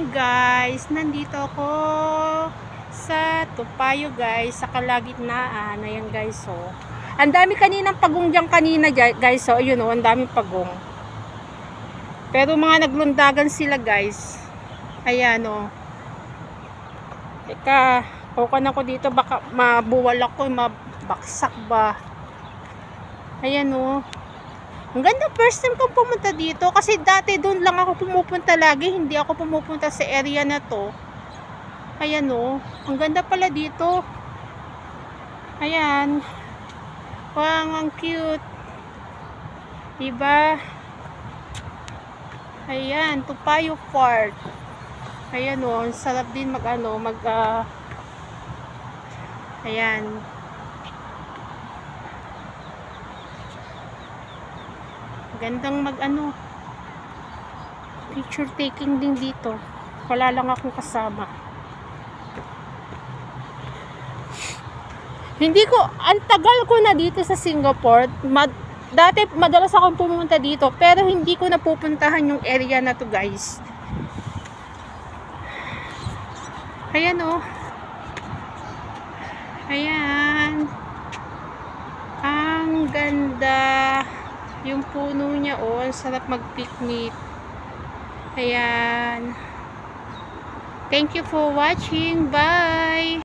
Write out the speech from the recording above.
Ayan guys, nandito ako sa Topayo guys, sa kalagitnaan. Ayan guys, oh. Ang dami kaninang pagong dyan kanina guys, oh. Ayun, oh, ang daming pagong. Pero mga naglundagan sila guys. Ayan, oh. Teka, kukan ako dito, baka mabuwal ako, mabaksak ba. Ayan, oh. Ang ganda, first time kong pumunta dito kasi dati doon lang ako pumupunta lagi, hindi ako pumupunta sa area na to. Ayan, oh, ang ganda pala dito. Ayan. Wow, ang cute. Diba? Ayan, Topayo Park. Ayan, oh, ang sarap din ayan. Gandang picture taking din dito. Wala lang akong kasama. Ang tagal ko na dito sa Singapore. Dati madalas akong pumunta dito, pero hindi ko napupuntahan yung area na to guys. Ayan, oh. Ayan. Ang ganda. Yung puno niya, oh, ang sarap mag-picnic. Ayan. Thank you for watching. Bye!